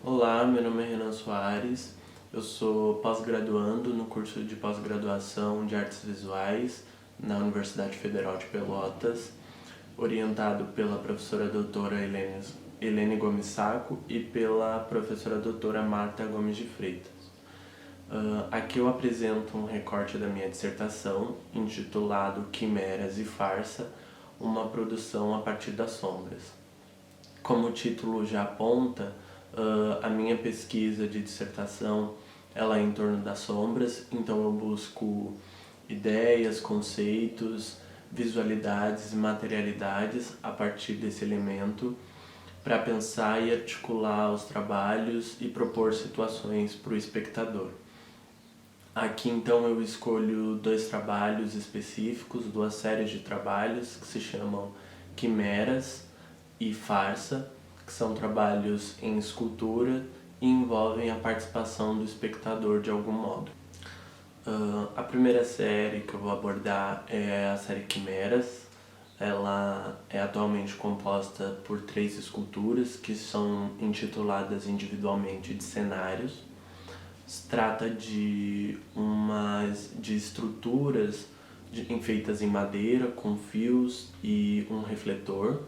Olá, meu nome é Renan Soares, eu sou pós-graduando no curso de pós-graduação de Artes Visuais na Universidade Federal de Pelotas, orientado pela professora doutora Helene Gomes Sacco e pela professora doutora Marta Gomes de Freitas. Aqui eu apresento um recorte da minha dissertação, intitulado Quimeras e Farsa, uma produção a partir das sombras. Como o título já aponta, a minha pesquisa de dissertação ela é em torno das sombras, então eu busco ideias, conceitos, visualidades e materialidades a partir desse elemento para pensar e articular os trabalhos e propor situações para o espectador. Aqui então eu escolho dois trabalhos específicos, duas séries de trabalhos que se chamam Quimeras e Farsa, que são trabalhos em escultura e envolvem a participação do espectador de algum modo. A primeira série que eu vou abordar é a série Quimeras. Ela é atualmente composta por 3 esculturas que são intituladas individualmente de cenários. Se trata de estruturas feitas em madeira com fios e um refletor.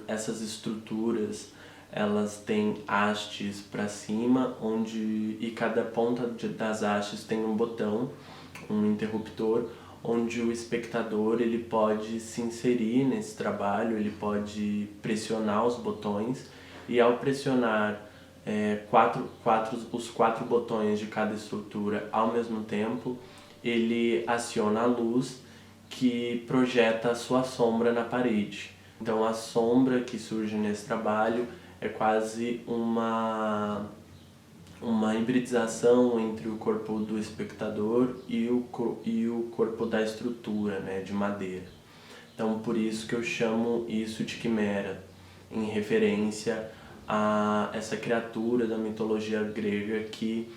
Essas estruturas elas têm hastes para cima, e cada ponta das hastes tem um botão, um interruptor, onde o espectador ele pode se inserir nesse trabalho, ele pode pressionar os botões e ao pressionar os 4 botões de cada estrutura ao mesmo tempo, ele aciona a luz que projeta a sua sombra na parede. Então a sombra que surge nesse trabalho é quase uma hibridização entre o corpo do espectador e o corpo da estrutura, né, de madeira. Então por isso que eu chamo isso de quimera, em referência a essa criatura da mitologia grega que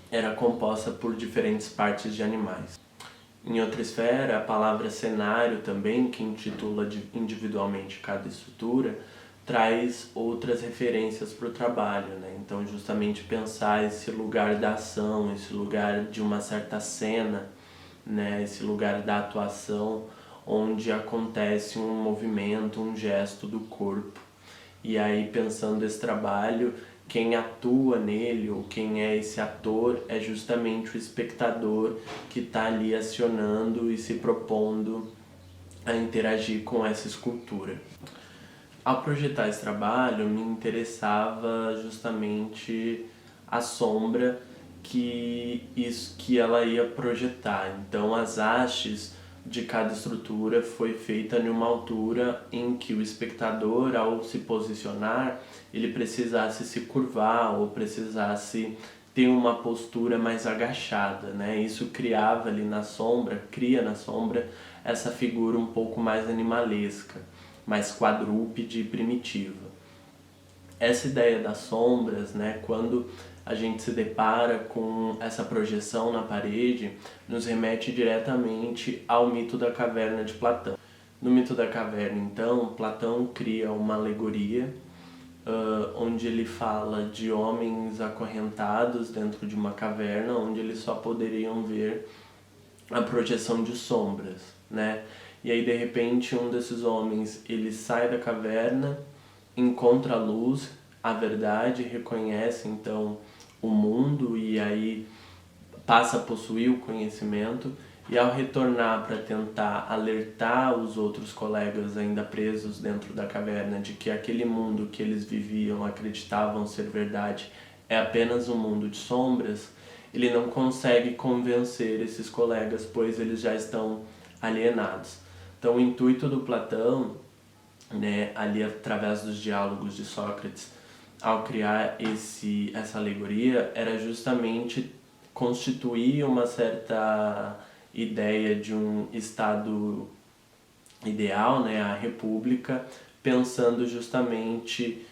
era composta por diferentes partes de animais. Em outra esfera, a palavra cenário também, que intitula individualmente cada estrutura, traz outras referências para o trabalho, né? Então, justamente pensar esse lugar da ação, esse lugar de uma certa cena, né? Esse lugar da atuação, onde acontece um movimento, um gesto do corpo. E aí, pensando esse trabalho, quem atua nele, ou quem é esse ator, é justamente o espectador que está ali acionando e se propondo a interagir com essa escultura. Ao projetar esse trabalho, me interessava justamente a sombra que ela ia projetar. Então, as hastes de cada estrutura foi feita em uma altura em que o espectador, ao se posicionar, ele precisasse se curvar ou precisasse ter uma postura mais agachada, né? Isso criava ali cria na sombra essa figura um pouco mais animalesca, mais quadrúpede e primitiva. Essa ideia das sombras, né, quando a gente se depara com essa projeção na parede, nos remete diretamente ao mito da caverna de Platão. No mito da caverna, então, Platão cria uma alegoria onde ele fala de homens acorrentados dentro de uma caverna, onde eles só poderiam ver a projeção de sombras, né? E aí, de repente, um desses homens, ele sai da caverna, encontra a luz, a verdade, reconhece então o mundo e aí passa a possuir o conhecimento, e ao retornar para tentar alertar os outros colegas ainda presos dentro da caverna de que aquele mundo que eles viviam, acreditavam ser verdade, é apenas um mundo de sombras, ele não consegue convencer esses colegas, pois eles já estão alienados. Então o intuito do Platão, né, ali através dos diálogos de Sócrates, ao criar essa alegoria, era justamente constituir uma certa ideia de um estado ideal, né, a república, pensando justamente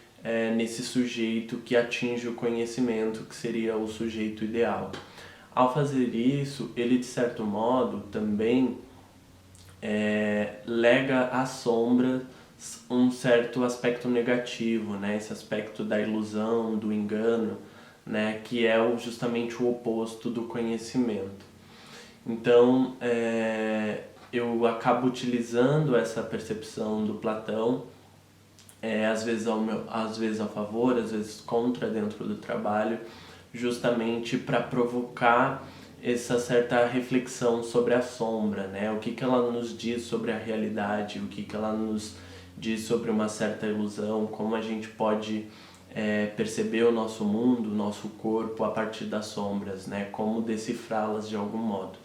nesse sujeito que atinge o conhecimento, que seria o sujeito ideal. Ao fazer isso, ele de certo modo também lega a sombra um certo aspecto negativo, né? Esse aspecto da ilusão, do engano, né? Que é justamente o oposto do conhecimento. Então, eu acabo utilizando essa percepção do Platão, às vezes a favor, às vezes contra dentro do trabalho, justamente para provocar essa certa reflexão sobre a sombra, né? O que que ela nos diz sobre a realidade, o que que ela nos diz sobre uma certa ilusão, como a gente pode perceber o nosso mundo, o nosso corpo a partir das sombras, né? Como decifrá-las de algum modo.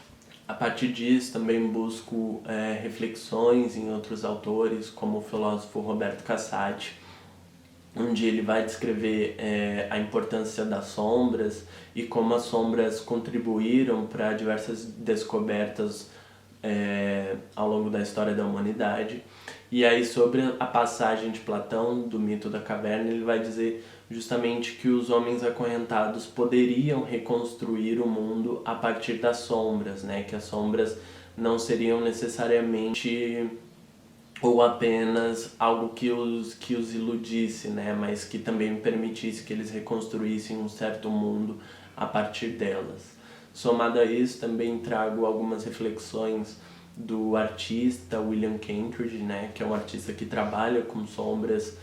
A partir disso, também busco reflexões em outros autores, como o filósofo Roberto Cassati, onde ele vai descrever a importância das sombras e como as sombras contribuíram para diversas descobertas ao longo da história da humanidade. E aí, sobre a passagem de Platão, do mito da caverna, ele vai dizer justamente que os homens acorrentados poderiam reconstruir o mundo a partir das sombras, né? Que as sombras não seriam necessariamente ou apenas algo que os iludisse, né? Mas que também permitisse que eles reconstruíssem um certo mundo a partir delas. Somado a isso, também trago algumas reflexões do artista William Kentridge, né? Que é um artista que trabalha com sombras,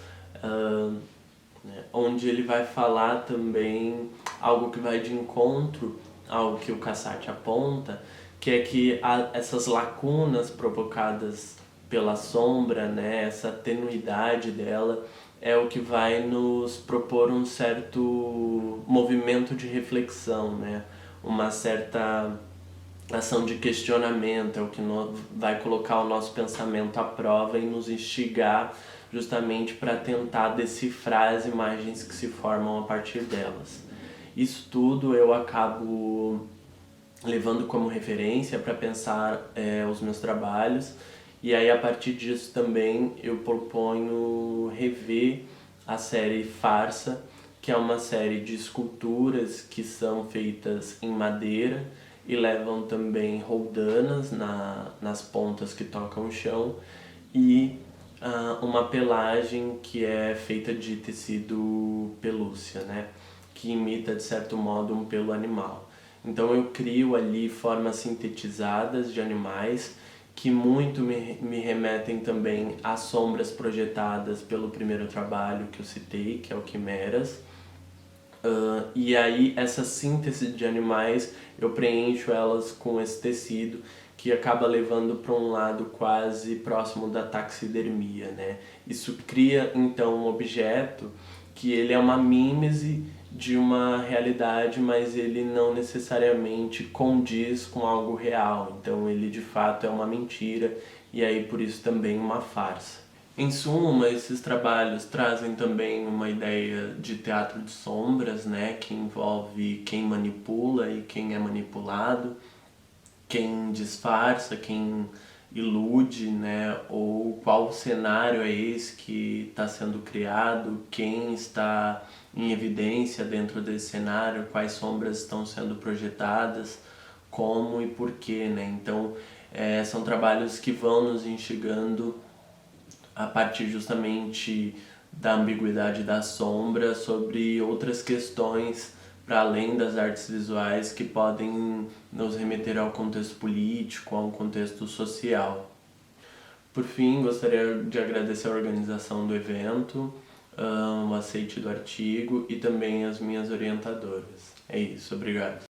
né? Onde ele vai falar também algo que vai de encontro ao que o Cassati aponta, que é que essas lacunas provocadas pela sombra, né, essa tenuidade dela, é o que vai nos propor um certo movimento de reflexão, né, uma certa ação de questionamento, é o que vai colocar o nosso pensamento à prova e nos instigar justamente para tentar decifrar as imagens que se formam a partir delas. Isso tudo eu acabo levando como referência para pensar os meus trabalhos, e aí a partir disso também eu proponho rever a série Farsa, que é uma série de esculturas que são feitas em madeira e levam também roldanas nas pontas que tocam o chão, e uma pelagem que é feita de tecido pelúcia, né? Que imita de certo modo um pelo animal. Então eu crio ali formas sintetizadas de animais que muito me remetem também às sombras projetadas pelo primeiro trabalho que eu citei, que é o Quimeras. E aí essa síntese de animais eu preencho elas com esse tecido que acaba levando para um lado quase próximo da taxidermia, né? Isso cria então um objeto que ele é uma mímese de uma realidade, mas ele não necessariamente condiz com algo real. Então ele de fato é uma mentira e aí por isso também uma farsa. Em suma, esses trabalhos trazem também uma ideia de teatro de sombras, né, que envolve quem manipula e quem é manipulado, quem disfarça, quem ilude, né, ou qual cenário é esse que está sendo criado, quem está em evidência dentro desse cenário, quais sombras estão sendo projetadas, como e porquê, né? Então, são trabalhos que vão nos instigando a partir justamente da ambiguidade da sombra sobre outras questões para além das artes visuais que podem nos remeter ao contexto político, a um contexto social. Por fim, gostaria de agradecer a organização do evento, o aceite do artigo e também as minhas orientadoras. É isso, obrigado.